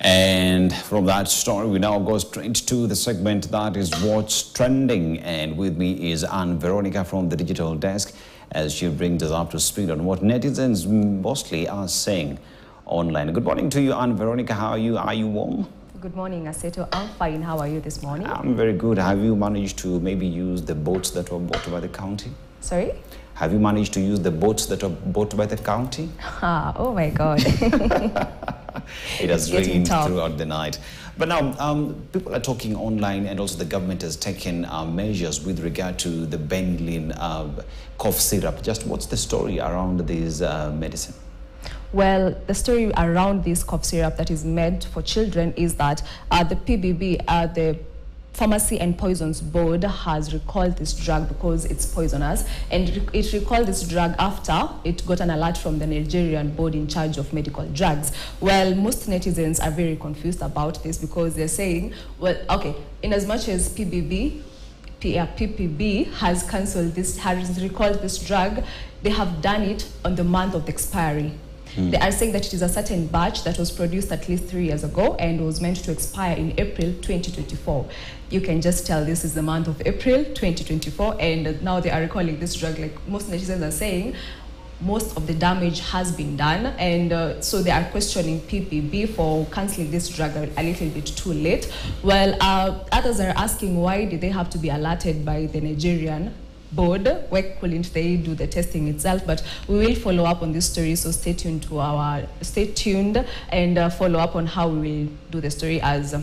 And from that story, we now go straight to the segment that is What's Trending. And with me is Anne Veronica from the digital desk, as she brings us up to speed on what netizens mostly are saying online. Good morning to you, Anne Veronica. How are you? Are you warm? Good morning, Aseto. I'm fine. How are you this morning? I'm very good. Have you managed to maybe use the boats that were bought by the county? Sorry? Have you managed to use the boats that were bought by the county? Oh my God. It has rained throughout the night. But now, people are talking online, and also the government has taken measures with regard to the Benylin cough syrup. Just what's the story around this medicine? Well, the story around this cough syrup that is made for children is that the PBB, the Pharmacy and Poisons Board, has recalled this drug because it's poisonous, and it recalled this drug after it got an alert from the Nigerian board in charge of medical drugs. Well, most netizens are very confused about this because they're saying, well, okay, in as much as PBB has cancelled this, has recalled this drug, they have done it on the month of the expiry. They are saying that it is a certain batch that was produced at least 3 years ago and was meant to expire in April 2024. You can just tell this is the month of April 2024, and now they are recalling this drug. Like most netizens are saying, most of the damage has been done, and so they are questioning PPB for cancelling this drug a little bit too late. Well, others are asking, why did they have to be alerted by the Nigerian board? Why couldn't they do the testing itself? But we will follow up on this story, so stay tuned and follow up on how we will do the story as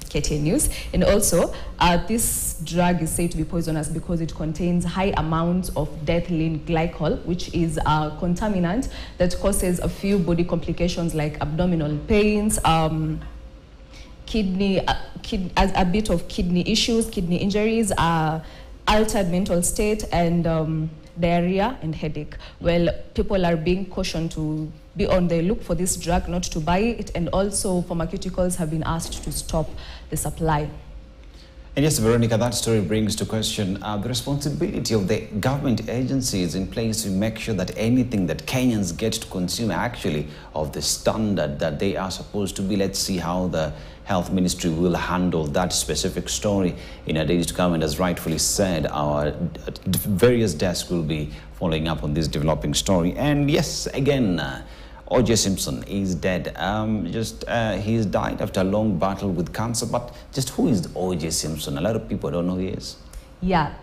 KTN News. And also, this drug is said to be poisonous because it contains high amounts of ethylene glycol, which is a contaminant that causes a few body complications like abdominal pains, a bit of kidney issues, kidney injuries, altered mental state, and diarrhea and headache. Well, people are being cautioned to be on the look for this drug, not to buy it, and also pharmaceuticals have been asked to stop the supply. And yes, Veronica, that story brings to question the responsibility of the government agencies in place to make sure that anything that Kenyans get to consume actually of the standard that they are supposed to be. Let's see how the Health Ministry will handle that specific story in a days to come. And as rightfully said, our various desks will be following up on this developing story. And yes, again, OJ Simpson is dead. He's died after a long battle with cancer. But just who is OJ Simpson? A lot of people don't know who he is. Yeah.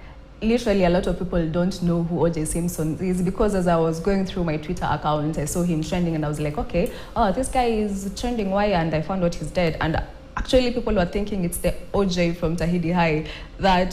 Literally, a lot of people don't know who OJ Simpson is, because as I was going through my Twitter account, I saw him trending and I was like, okay, oh, this guy is trending, why? And I found out he's dead. And actually, people were thinking it's the OJ from Tahidi High, that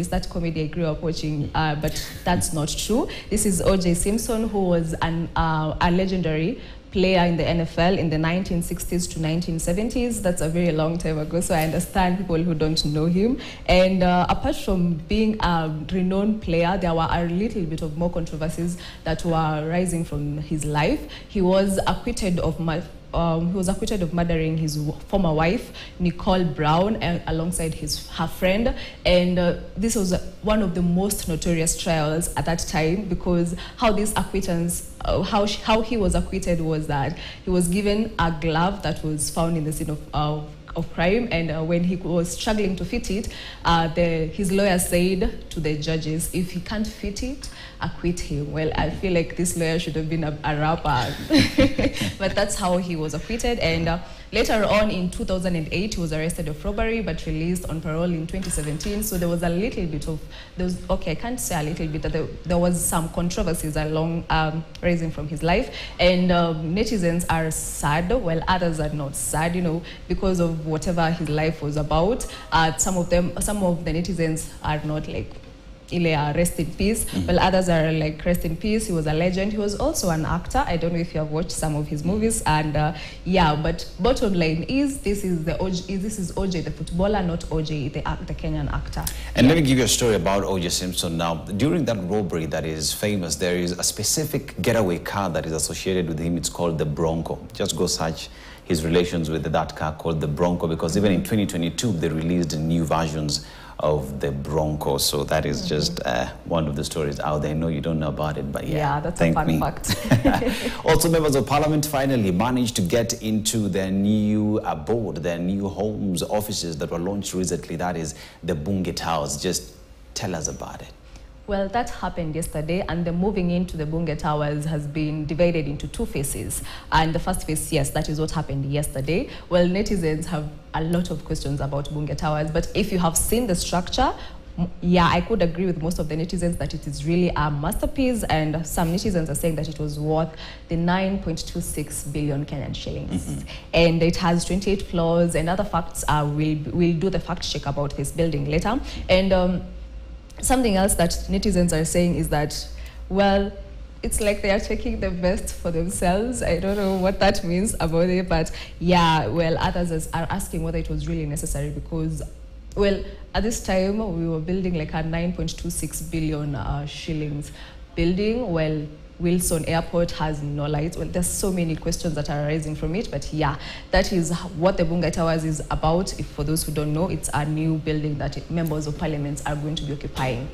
that comedy I grew up watching, but that's not true. This is OJ Simpson, who was a legendary player in the NFL in the 1960s to 1970s. That's a very long time ago, so I understand people who don't know him. And apart from being a renowned player, there were a little bit of more controversies that were rising from his life. He was acquitted of murdering his former wife, Nicole Brown, alongside her friend. And this was one of the most notorious trials at that time, because how this acquittance, how he was acquitted was that he was given a glove that was found in the scene of crime, and when he was struggling to fit it, his lawyer said to the judges, if he can't fit it, acquit him. Well, I feel like this lawyer should have been a rapper. But that's how he was acquitted. And later on in 2008, he was arrested of robbery but released on parole in 2017. So there was a little bit of, I can't say a little bit, that there was some controversies along rising from his life. And netizens are sad, while others are not sad, because of whatever his life was about. Some of the netizens are not like, rest in peace. Well, others are like, rest in peace. He was a legend. He was also an actor. I don't know if you have watched some of his movies. And yeah, but bottom line is, this is OJ the footballer, not OJ the Kenyan actor. And let me give you a story about OJ Simpson now. During that robbery that is famous, there is a specific getaway car that is associated with him. It's called the Bronco. Just go search his relations with that car called the Bronco, because even in 2022, they released new versions of the Broncos. So that is just one of the stories out there. I know you don't know about it, but yeah, that's a fun fact. Also, members of parliament finally managed to get into their new board, their new homes offices that were launched recently. That is the Bunge Towers. Just tell us about it. Well, that happened yesterday, and the moving into the Bunge Towers has been divided into two phases. And the first phase, yes, that is what happened yesterday. Well, netizens have a lot of questions about Bunge Towers, but if you have seen the structure, yeah, I could agree with most of the netizens that it is really a masterpiece, and some netizens are saying that it was worth the 9.26 billion Kenyan shillings. And it has 28 floors, and other facts we'll do the fact check about this building later. And something else that netizens are saying is that, well, it's like they are taking the best for themselves. I don't know what that means about it, but yeah, well, others are asking whether it was really necessary because, well, at this time, we were building like a 9.26 billion shillings building. Well, Wilson Airport has no lights. Well, there's so many questions that are arising from it, but yeah, that is what the Bunge Towers is about. If for those who don't know, it's a new building that members of parliament are going to be occupying.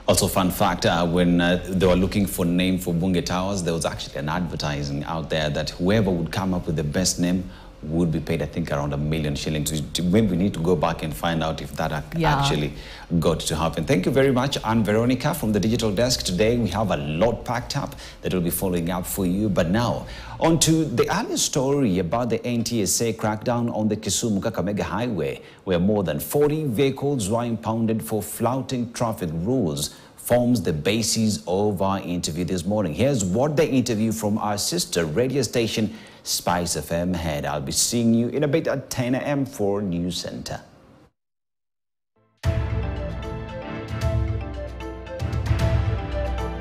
Also, fun fact, when they were looking for name for Bunge Towers, there was actually an advertising out there that whoever would come up with the best name would be paid, I think, around 1 million shillings. Maybe we need to go back and find out if that actually got to happen. Thank you very much, Anne Veronica from the Digital Desk. Today we have a lot packed up that will be following up for you. But now, on to the earlier story about the NTSA crackdown on the Kisumu-Kakamega Highway, where more than 40 vehicles were impounded for flouting traffic rules, forms the basis of our interview this morning. Here's what the interview from our sister radio station, Spice FM, had. I'll be seeing you in a bit at 10 a.m. for News Center.